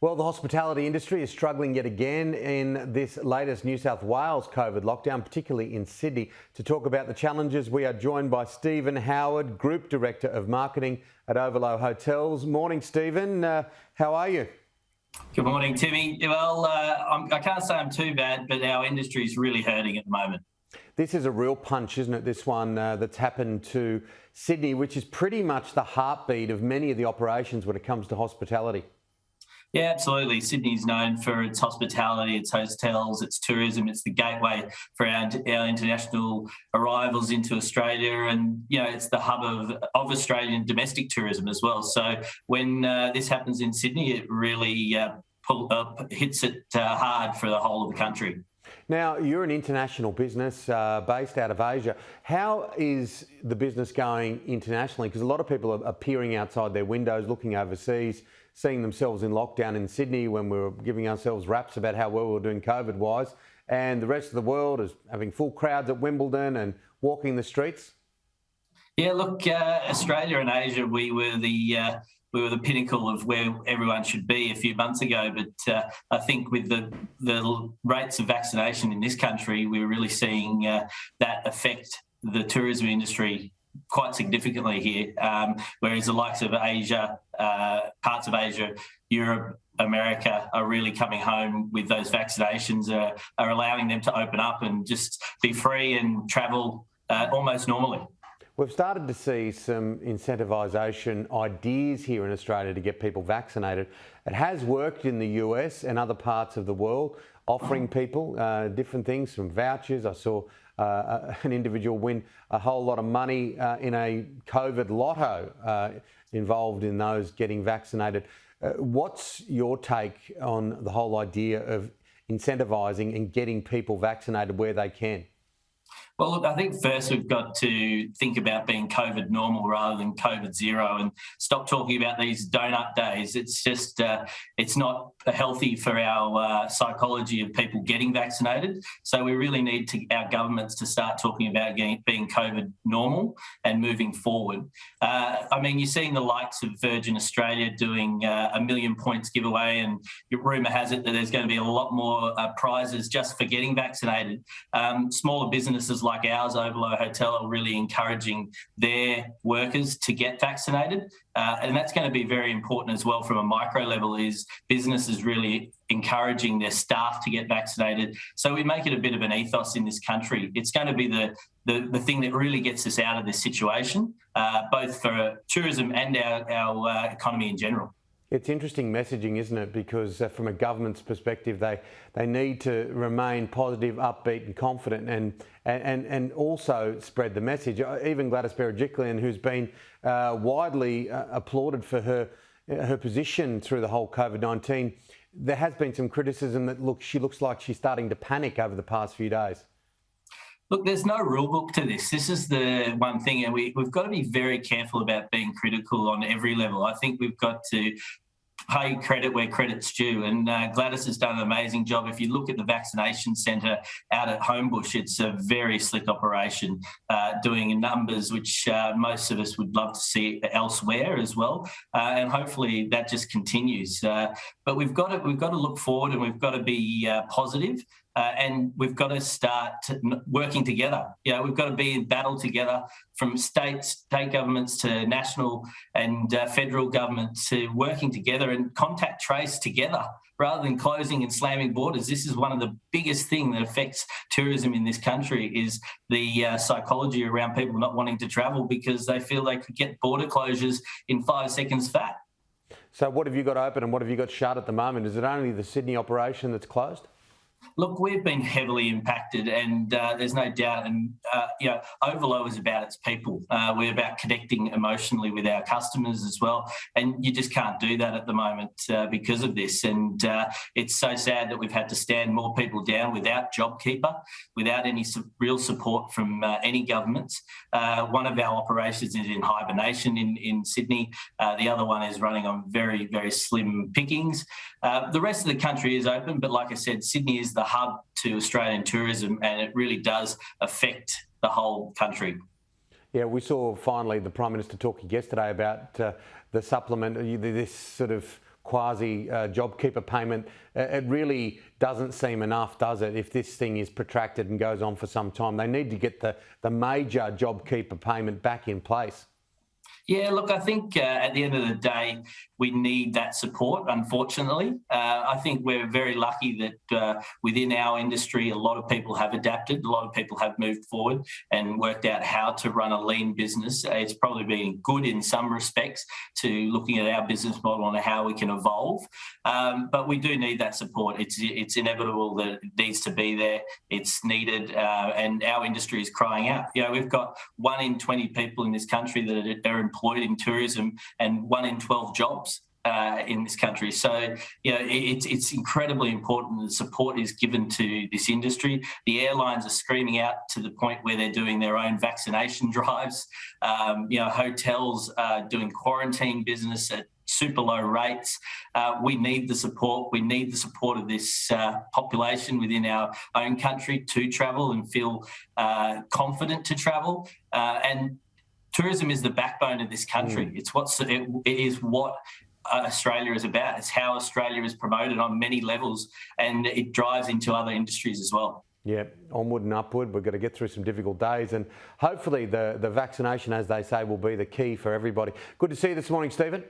Well, the hospitality industry is struggling yet again in this latest New South Wales COVID lockdown, particularly in Sydney. To talk about the challenges, we are joined by Stephen Howard, Group Director of Marketing at Ovolo Hotels. Morning, Stephen. How are you? Good morning, Timmy. Well, I can't say I'm too bad, but our industry is really hurting at the moment. This is a real punch, isn't it? This one that's happened to Sydney, which is pretty much the heartbeat of many of the operations when it comes to hospitality. Yeah, absolutely. Sydney's known for its hospitality, its hotels, its tourism. It's the gateway for our international arrivals into Australia, and it's the hub of Australian domestic tourism as well. So when this happens in Sydney, it really hits it hard for the whole of the country. Now, you're an international business based out of Asia. How is the business going internationally? Because a lot of people are peering outside their windows, looking overseas, seeing themselves in lockdown in Sydney when we were giving ourselves raps about how well we were doing COVID-wise, and the rest of the world is having full crowds at Wimbledon and walking the streets. Yeah, look, Australia and Asia, we were the pinnacle of where everyone should be a few months ago. But I think with the rates of vaccination in this country, we're really seeing that affect the tourism industry quite significantly here. Whereas the likes of Asia, parts of Asia, Europe, America are really coming home with those vaccinations, are allowing them to open up and just be free and travel almost normally. We've started to see some incentivisation ideas here in Australia to get people vaccinated. It has worked in the US and other parts of the world, offering people different things, from vouchers. I saw an individual win a whole lot of money in a COVID lotto involved in those getting vaccinated. What's your take on the whole idea of incentivising and getting people vaccinated where they can? Well, look, I think first we've got to think about being COVID normal rather than COVID zero, and stop talking about these donut days. It's just, it's not healthy for our psychology of people getting vaccinated. So we really need our governments to start talking about being COVID normal and moving forward. I mean, you're seeing the likes of Virgin Australia doing a million points giveaway, and rumour has it that there's going to be a lot more prizes just for getting vaccinated. Smaller businesses like ours, Ovolo Hotel, are really encouraging their workers to get vaccinated. And that's going to be very important as well from a micro level, is businesses really encouraging their staff to get vaccinated. So we make it a bit of an ethos in this country. It's going to be the thing that really gets us out of this situation, both for tourism and our economy in general. It's interesting messaging, isn't it? Because from a government's perspective, they need to remain positive, upbeat and confident, and also spread the message. Even Gladys Berejiklian, who's been widely applauded for her position through the whole COVID-19, there has been some criticism that, look, she looks like she's starting to panic over the past few days. Look, there's no rule book to this. This is the one thing, and we've got to be very careful about being critical on every level. I think we've got to pay credit where credit's due, and Gladys has done an amazing job. If you look at the vaccination centre out at Homebush, it's a very slick operation, doing numbers which most of us would love to see elsewhere as well, and hopefully that just continues. But we've got to look forward, and we've got to be positive. And we've got to start working together. We've got to be in battle together, from state governments to national and federal governments, to working together and contact trace together rather than closing and slamming borders. This is one of the biggest things that affects tourism in this country, is the psychology around people not wanting to travel because they feel they could get border closures in 5 seconds flat. So what have you got open and what have you got shut at the moment? Is it only the Sydney operation that's closed? Look, we've been heavily impacted, and there's no doubt. And Ovolo is about its people. We're about connecting emotionally with our customers as well, and you just can't do that at the moment because of this. And it's so sad that we've had to stand more people down without JobKeeper, without any real support from any governments. One of our operations is in hibernation in Sydney. The other one is running on very, very slim pickings. The rest of the country is open, but like I said, Sydney is the hub to Australian tourism, and it really does affect the whole country. Yeah, we saw finally the Prime Minister talking yesterday about the supplement, this sort of quasi JobKeeper payment, it really doesn't seem enough, does it, if this thing is protracted and goes on for some time? They need to get the major JobKeeper payment back in place. Yeah, look, I think at the end of the day, we need that support, unfortunately. I think we're very lucky that within our industry, a lot of people have adapted, a lot of people have moved forward and worked out how to run a lean business. It's probably been good in some respects to looking at our business model and how we can evolve. But we do need that support. It's inevitable that it needs to be there. It's needed, and our industry is crying out. You know, we've got 1 in 20 people in this country that are employed in tourism and 1 in 12 jobs in this country. So, you know, it's incredibly important that support is given to this industry. The airlines are screaming out to the point where they're doing their own vaccination drives. You know, hotels are doing quarantine business at super low rates. We need the support. We need the support of this population within our own country to travel and feel confident to travel. And tourism is the backbone of this country. It is what Australia is about. It's how Australia is promoted on many levels, and it drives into other industries as well. Yeah, onward and upward. We've got to get through some difficult days, and hopefully the vaccination, as they say, will be the key for everybody. Good to see you this morning, Stephen.